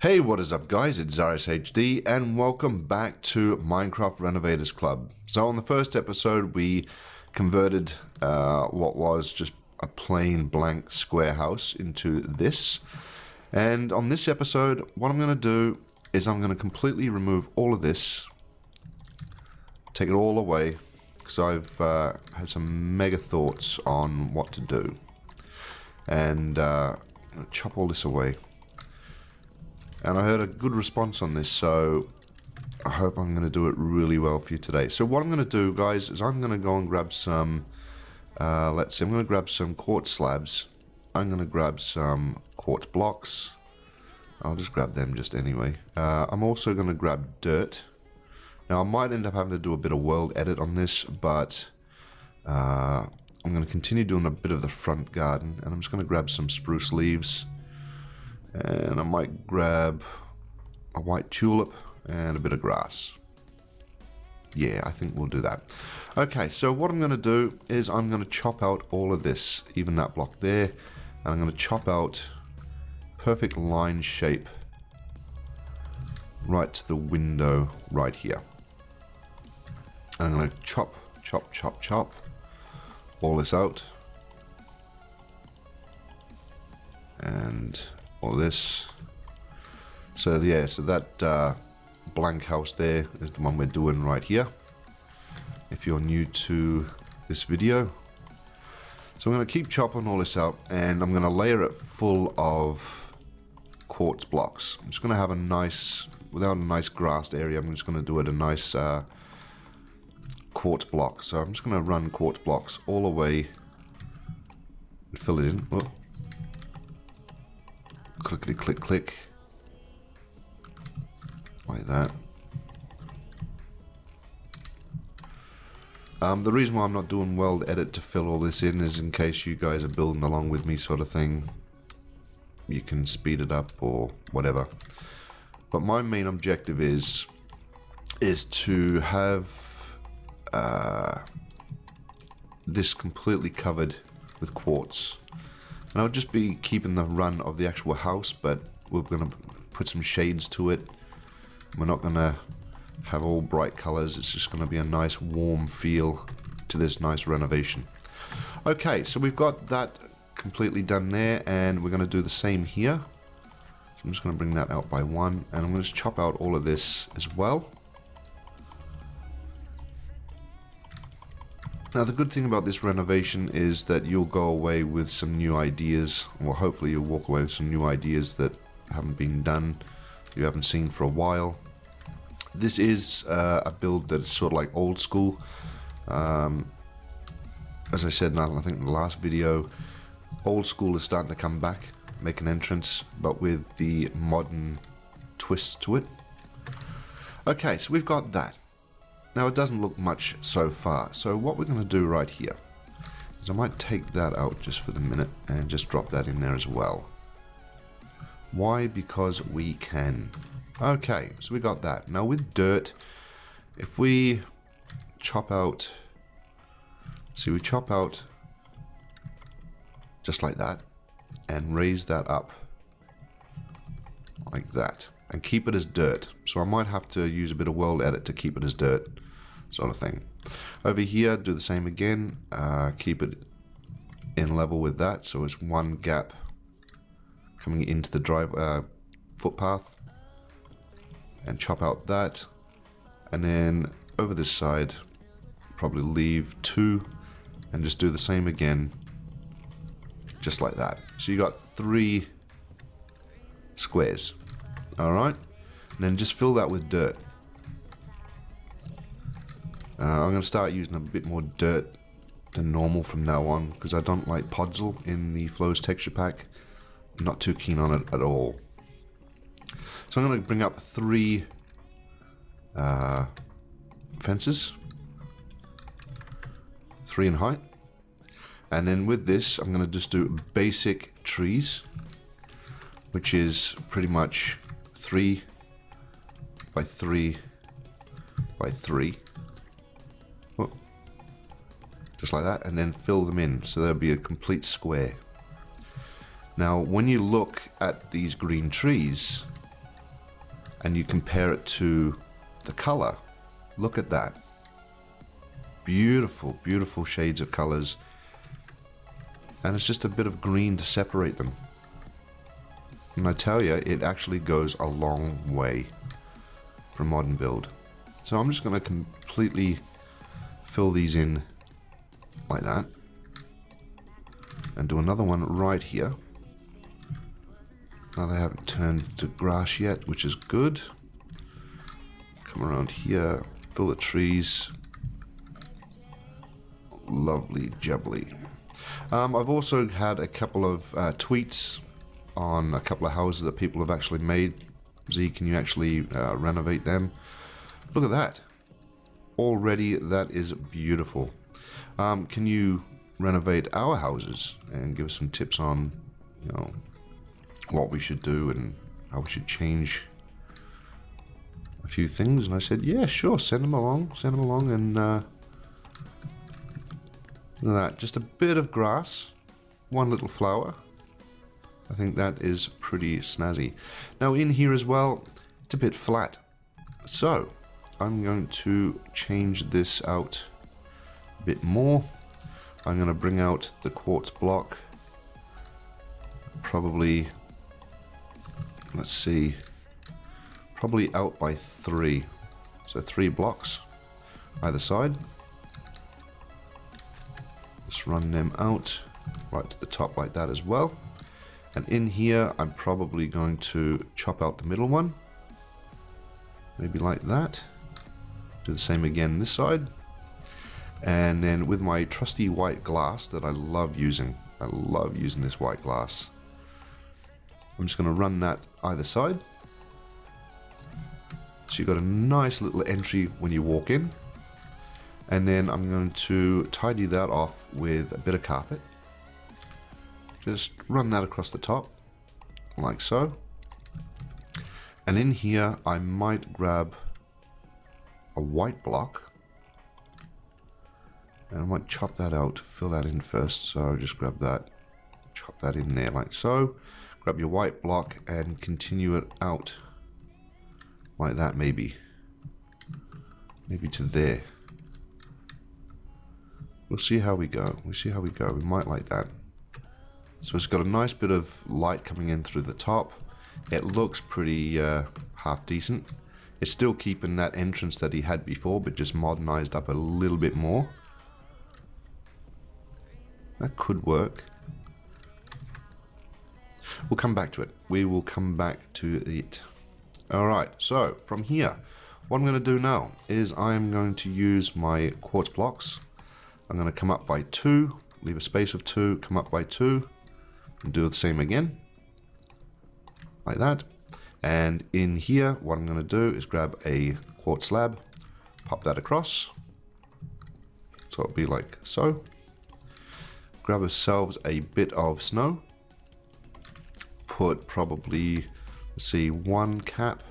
Hey, what is up guys, it's ZarisHD and welcome back to Minecraft Renovators Club. So on the first episode we converted what was just a plain blank square house into this. And on this episode what I'm going to do is I'm going to completely remove all of this, take it all away, because I've had some mega thoughts on what to do. And chop all this away. And I heard a good response on this, so I hope I'm going to do it really well for you today. So what I'm going to do, guys, is I'm going to go and grab some, let's see, I'm going to grab some quartz slabs. I'm going to grab some quartz blocks. I'll just grab them just anyway. I'm also going to grab dirt. Now, I might end up having to do a bit of world edit on this, but I'm going to continue doing a bit of the front garden, and I'm just going to grab some spruce leaves. And I might grab a white tulip and a bit of grass. Yeah, I think we'll do that. Okay, so what I'm going to do is I'm going to chop out all of this, even that block there. And I'm going to chop out perfect line shape right to the window right here. And I'm going to chop all this out. And all this. So yeah, so that blank house there is the one we're doing right here, if you're new to this video. So I'm going to keep chopping all this out, and I'm going to layer it full of quartz blocks. I'm just going to have a nice, without a nice grassed area, I'm just going to do it a nice quartz block. So I'm just going to run quartz blocks all the way and fill it in. Oh. Clickety click click, like that. The reason why I'm not doing world edit to fill all this in is in case you guys are building along with me, sort of thing. You can speed it up or whatever. But my main objective is to have this completely covered with quartz. And I'll just be keeping the run of the actual house, but we're going to put some shades to it. We're not going to have all bright colors. It's just going to be a nice warm feel to this nice renovation. Okay, so we've got that completely done there, and we're going to do the same here. So I'm just going to bring that out by one, and I'm going to chop out all of this as well. Now the good thing about this renovation is that you'll go away with some new ideas, or hopefully you'll walk away with some new ideas that haven't been done, you haven't seen for a while. This is a build that's sort of like old school. As I said, I think in the last video, old school is starting to come back, make an entrance, but with the modern twist to it. Okay, so we've got that. Now it doesn't look much so far, so what we're going to do right here is I might take that out just for the minute and just drop that in there as well. Why? Because we can. Okay, so we got that. Now with dirt, if we chop out, see, we chop out just like that and raise that up like that and keep it as dirt. So I might have to use a bit of world edit to keep it as dirt, sort of thing. Over here, do the same again. Keep it in level with that, so it's one gap coming into the footpath, and chop out that. And then over this side, probably leave two, and just do the same again, just like that. So you got 3 squares. All right, and then just fill that with dirt. I'm going to start using a bit more dirt than normal from now on, because I don't like podzol in the flows texture pack. I'm not too keen on it at all. So I'm going to bring up 3 fences, 3 in height, and then with this I'm going to just do basic trees, which is pretty much 3 by 3 by 3. Whoa. Just like that, and then fill them in so there'll be a complete square. Now when you look at these green trees, and you compare it to the color, look at that. Beautiful, beautiful shades of colors. And it's just a bit of green to separate them. And I tell you, it actually goes a long way for a modern build. So I'm just going to completely fill these in like that. And do another one right here. Now they haven't turned to grass yet, which is good. Come around here, fill the trees. Lovely jubbly. I've also had a couple of tweets on a couple of houses that people have actually made. Z, can you actually renovate them? Look at that. Already that is beautiful. Can you renovate our houses and give us some tips on, you know, what we should do and how we should change a few things? And I said, yeah, sure, send them along, and look at that, just a bit of grass, one little flower. I think that is pretty snazzy. Now in here as well, it's a bit flat, so I'm going to change this out a bit more. I'm going to bring out the quartz block, probably, let's see, probably out by 3, so 3 blocks either side. Just run them out right to the top like that as well. And in here I'm probably going to chop out the middle one, maybe like that. Do the same again this side. And then with my trusty white glass that I love using this white glass, I'm just going to run that either side. So you've got a nice little entry when you walk in. And then I'm going to tidy that off with a bit of carpet. Just run that across the top, like so. And in here, I might grab a white block. And I might chop that out, fill that in first. So just grab that, chop that in there like so. Grab your white block and continue it out like that, maybe to there. We'll see how we go. We might like that. So it's got a nice bit of light coming in through the top. It looks pretty half decent. It's still keeping that entrance that he had before, but just modernized up a little bit more. That could work. We'll come back to it. We will come back to it. Alright, so from here, what I'm going to do now is I'm going to use my quartz blocks. I'm going to come up by 2, leave a space of 2, come up by 2, and do the same again, like that. And in here, what I'm going to do is grab a quartz slab, pop that across, so it'll be like so. Grab ourselves a bit of snow, put probably, let's see, one cap.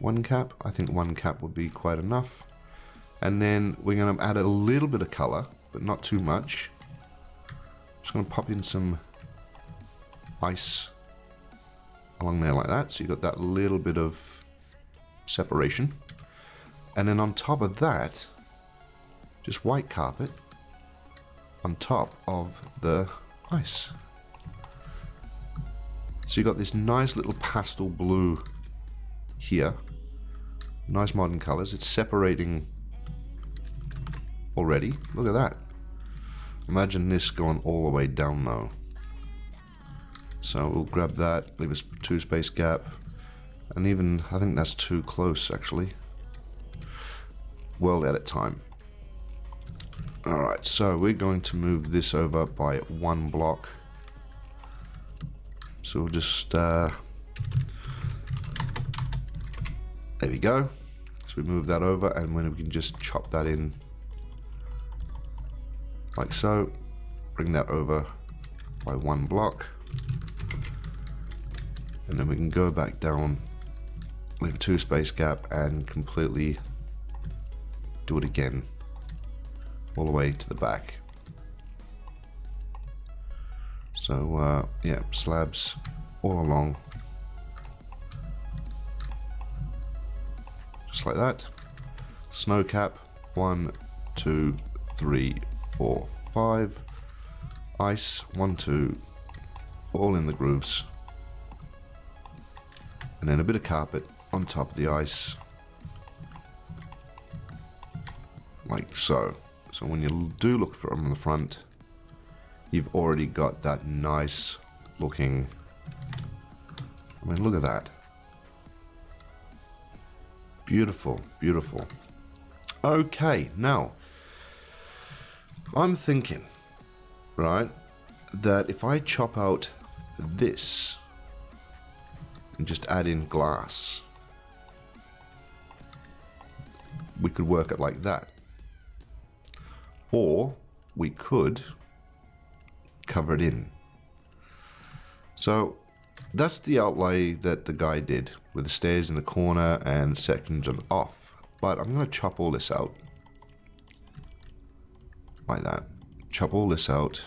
I think one cap would be quite enough. And then we're going to add a little bit of color, but not too much. Just going to pop in some ice along there like that, so you've got that little bit of separation. And then on top of that, just white carpet on top of the ice. So you've got this nice little pastel blue here. Nice modern colors. It's separating already. Look at that. Imagine this going all the way down though. So we'll grab that, leave a 2 space gap, and even, I think that's too close actually. World edit time. Alright, so we're going to move this over by 1 block. So we'll just, there we go. So we move that over, and then we can just chop that in like so. Bring that over by 1 block. And then we can go back down, leave a 2 space gap, and completely do it again all the way to the back. So yeah, slabs all along just like that. Snow cap, 1, 2, 3, 4, 5. Ice, 1, 2, all in the grooves. And then a bit of carpet on top of the ice, like so. So when you do look from the front, you've already got that nice looking, I mean, look at that. Beautiful, beautiful. Okay, now, I'm thinking, right, that if I chop out this and just add in glass, we could work it like that. Or we could cover it in. So that's the outlay that the guy did with the stairs in the corner and sections off. But I'm going to chop all this out like that. Chop all this out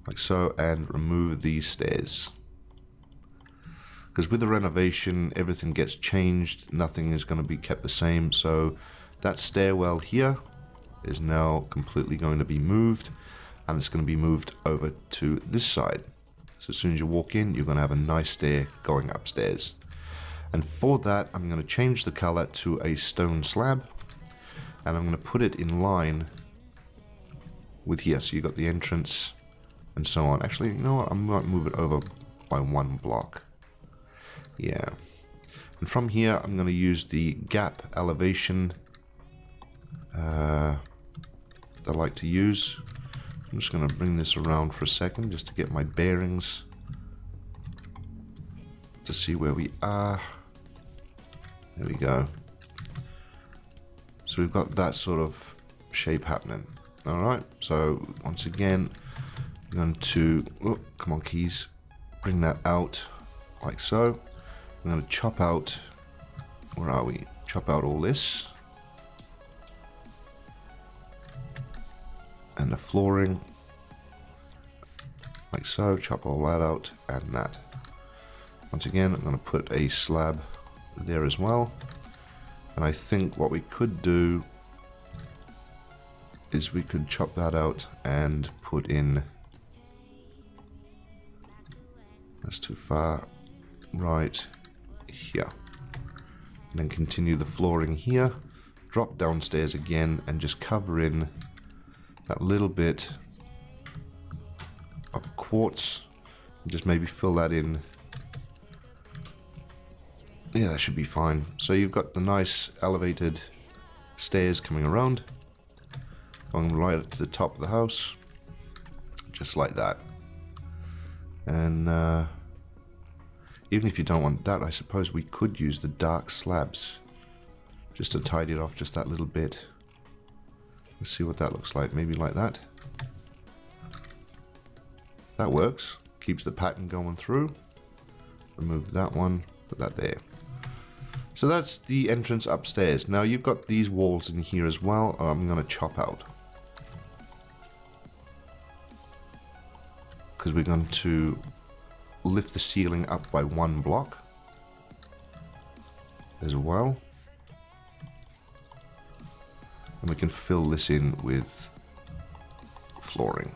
like so and remove these stairs. Because with the renovation, everything gets changed. Nothing is going to be kept the same. So that stairwell here is now completely going to be moved. And it's going to be moved over to this side. So as soon as you walk in, you're going to have a nice stair going upstairs. And for that, I'm going to change the color to a stone slab. And I'm going to put it in line with here. So you've got the entrance and so on. Actually, you know what? I might move it over by 1 block. Yeah. And from here, I'm going to use the gap elevation that I like to use. I'm just going to bring this around for a second just to get my bearings to see where we are. There we go. So we've got that sort of shape happening. Alright, so once again, I'm going to, oh, come on keys, bring that out like so. I'm going to chop out, where are we? Chop out all this. And the flooring, like so, chop all that out and that. Once again, I'm going to put a slab there as well. And I think what we could do is we could chop that out and put in, that's too far, right here. And then continue the flooring here, drop downstairs again and just cover in that little bit of quartz and just maybe fill that in. Yeah, that should be fine. So you've got the nice elevated stairs coming around, going right to the top of the house, just like that. And even if you don't want that, I suppose we could use the dark slabs just to tidy it off just that little bit. Let's see what that looks like. Maybe like that. That works. Keeps the pattern going through. Remove that one. Put that there. So that's the entrance upstairs. Now you've got these walls in here as well. I'm going to chop out. Because we're going to lift the ceiling up by 1 block. As well. And we can fill this in with flooring.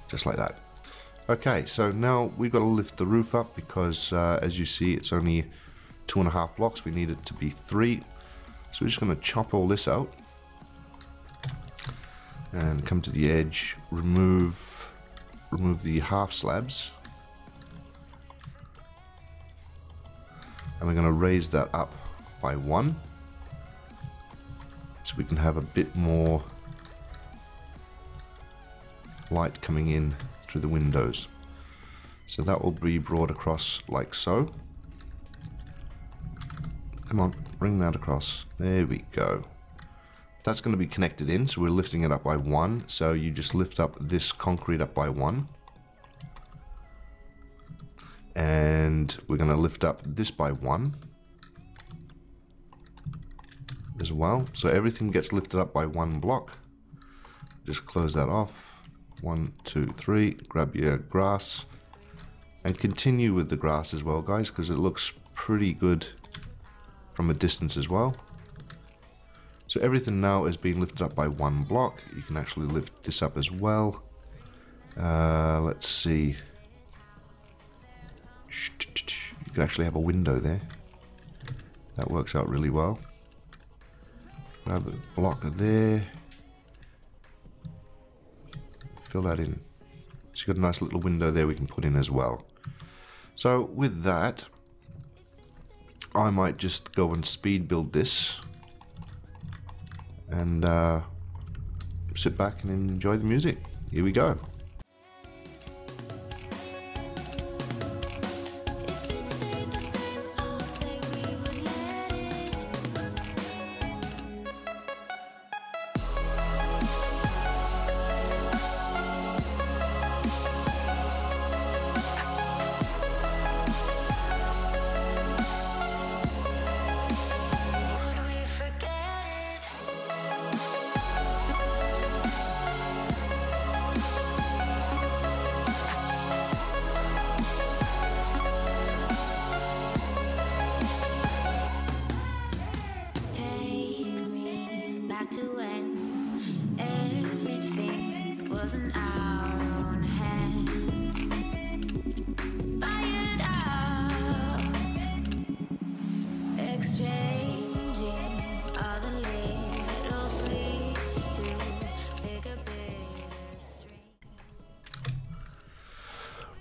Just like that. Okay, so now we've got to lift the roof up because as you see, it's only 2.5 blocks. We need it to be 3. So we're just going to chop all this out. And come to the edge, remove the half slabs. And we're going to raise that up by 1. So we can have a bit more light coming in through the windows. So that will be brought across like so. Come on, bring that across. There we go. That's going to be connected in, so we're lifting it up by 1. So you just lift up this concrete up by 1. And we're going to lift up this by 1 as well. So everything gets lifted up by 1 block. Just close that off. 1, 2, 3. Grab your grass. And continue with the grass as well, guys, because it looks pretty good from a distance as well. So everything now is being lifted up by one block. You can actually lift this up as well. Let's see. You can actually have a window there. That works out really well. Grab a block there. Fill that in. So you've got a nice little window there we can put in as well. So with that, I might just go and speed build this. And sit back and enjoy the music. Here we go.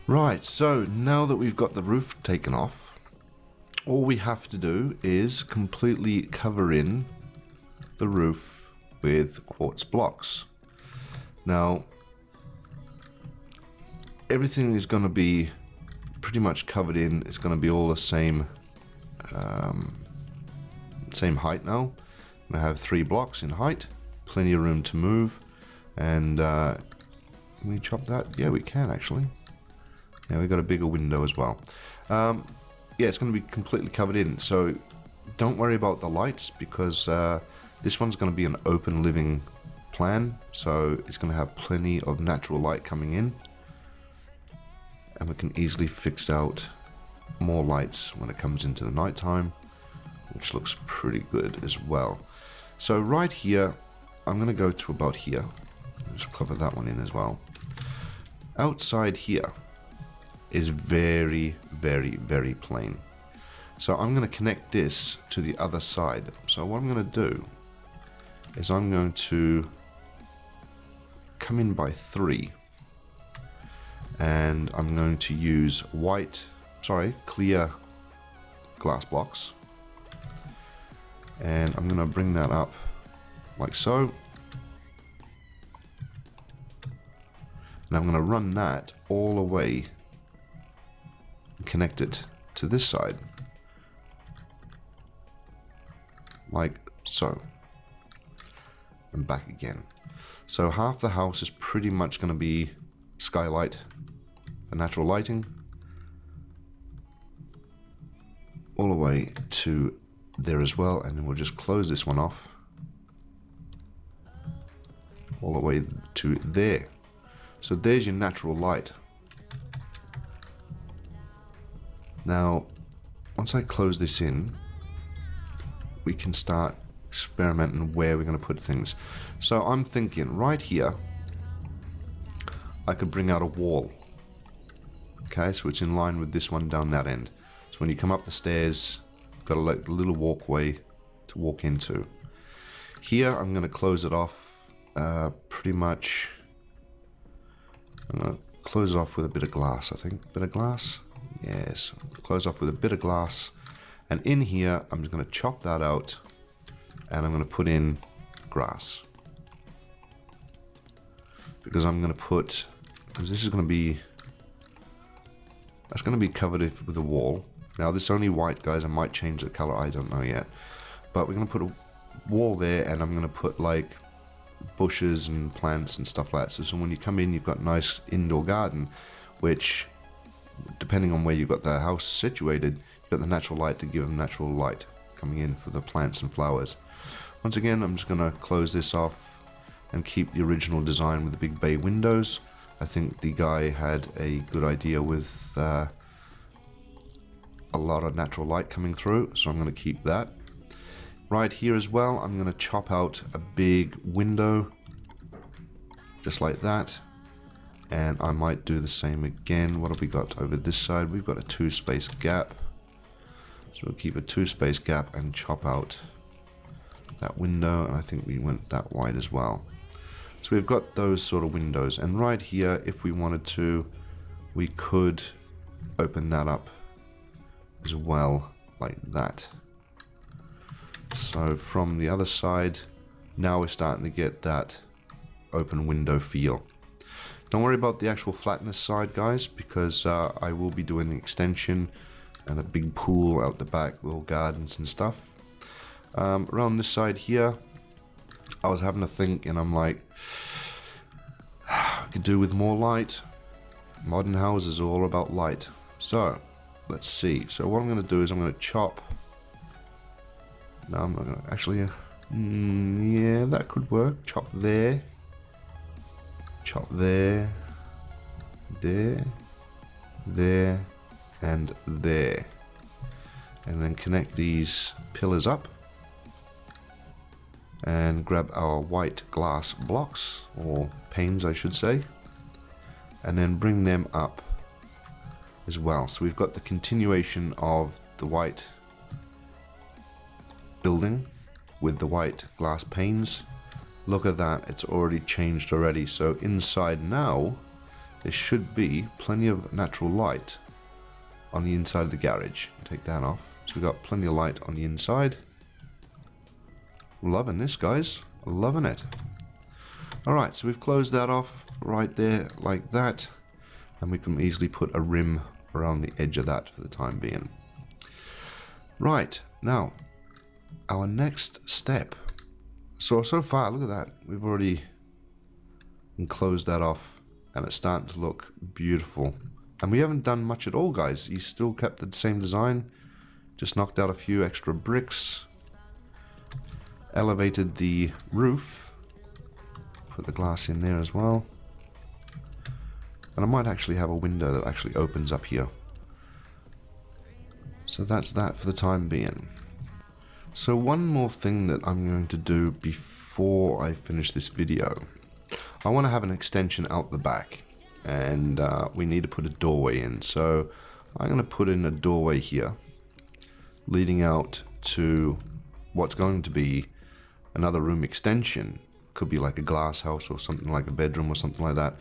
Right, so now that we've got the roof taken off, all we have to do is completely cover in the roof with quartz blocks. Now, everything is going to be pretty much covered in. It's going to be all the same same height now. I have 3 blocks in height, plenty of room to move, and can we chop that? Yeah, we can actually. Yeah, we've got a bigger window as well. Yeah, it's going to be completely covered in, so don't worry about the lights, because this one's going to be an open living plan, so it's going to have plenty of natural light coming in, and we can easily fix out more lights when it comes into the night time, which looks pretty good as well. So right here, I'm going to go to about here. Just cover that one in as well. Outside here is very, very, very plain. So I'm going to connect this to the other side. So what I'm going to do is I'm going to come in by 3, and I'm going to use clear glass blocks, and I'm going to bring that up like so, and I'm going to run that all the way, connect it to this side like so, and back again. So half the house is pretty much going to be skylight for natural lighting, all the way to there as well, and then we'll just close this one off all the way to there. So there's your natural light. Now, once I close this in, we can start experimenting where we're going to put things. So I'm thinking right here, I could bring out a wall. Okay, so it's in line with this one down that end. So when you come up the stairs, you've got a little walkway to walk into. Here, I'm going to close it off pretty much. I'm going to close it off with a bit of glass, I think. Bit of glass? Yes, close off with a bit of glass, and in here I'm just going to chop that out, and I'm going to put in grass, because I'm going to put, because this is going to be, that's going to be covered with a wall. Now this is only white, guys. I might change the color, I don't know yet, but we're going to put a wall there, and I'm going to put like bushes and plants and stuff like that, so when you come in you've got a nice indoor garden, which, depending on where you've got the house situated, you've got the natural light to give them natural light coming in for the plants and flowers. Once again, I'm just going to close this off and keep the original design with the big bay windows. I think the guy had a good idea with a lot of natural light coming through, so I'm going to keep that. Right here as well, I'm going to chop out a big window, just like that. And I might do the same again. What have we got over this side? We've got a 2-space gap. So we'll keep a 2-space gap and chop out that window. And I think we went that wide as well. So we've got those sort of windows. And right here, if we wanted to, we could open that up as well, like that. So from the other side, now we're starting to get that open window feel. Don't worry about the actual flatness side, guys, because I will be doing an extension and a big pool out the back, little gardens and stuff. Around this side here, I was having a think, and I'm like, I could do with more light. Modern houses are all about light. So, let's see. So what I'm going to do is I'm going to chop. No, I'm not going to actually. Yeah, that could work. Chop there. Chop there, there, there, and there. And then connect these pillars up. And grab our white glass blocks, or panes I should say. And then bring them up as well. So we've got the continuation of the white building with the white glass panes. Look at that, it's already changed already. So inside now, there should be plenty of natural light on the inside of the garage. Take that off. So we've got plenty of light on the inside. Loving this, guys. Loving it. Alright, so we've closed that off right there like that. And we can easily put a rim around the edge of that for the time being. Right, now, our next step. So far, look at that. We've already enclosed that off, and it's starting to look beautiful. And we haven't done much at all, guys. He's still kept the same design. Just knocked out a few extra bricks. Elevated the roof. Put the glass in there as well. And I might actually have a window that actually opens up here. So that's that for the time being. So one more thing that I'm going to do before I finish this video. I want to have an extension out the back. And we need to put a doorway in. So I'm going to put in a doorway here. Leading out to what's going to be another room extension. Could be like a glass house or something like a bedroom or something like that.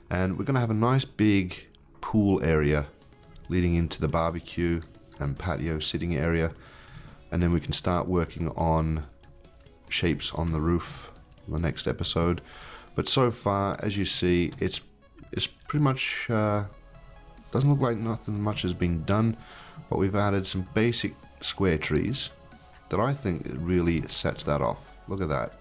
And we're going to have a nice big pool area leading into the barbecue and patio sitting area. And then we can start working on shapes on the roof in the next episode. But so far, as you see, it's pretty much doesn't look like nothing much has been done. But we've added some basic square trees that I think really sets that off. Look at that.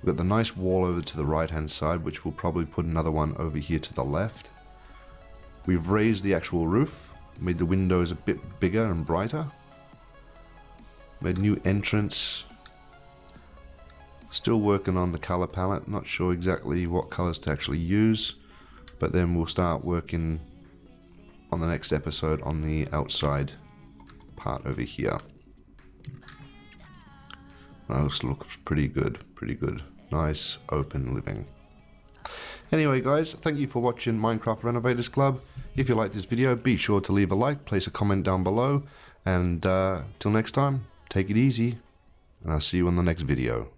We've got the nice wall over to the right hand side, which we'll probably put another one over here to the left. We've raised the actual roof, made the windows a bit bigger and brighter. Made a new entrance. Still working on the color palette. Not sure exactly what colors to actually use. But then we'll start working on the next episode on the outside part over here. That looks pretty good. Pretty good. Nice open living. Anyway guys, thank you for watching Minecraft Renovators Club. If you like this video, be sure to leave a like, place a comment down below. And till next time. Take it easy, and I'll see you on the next video.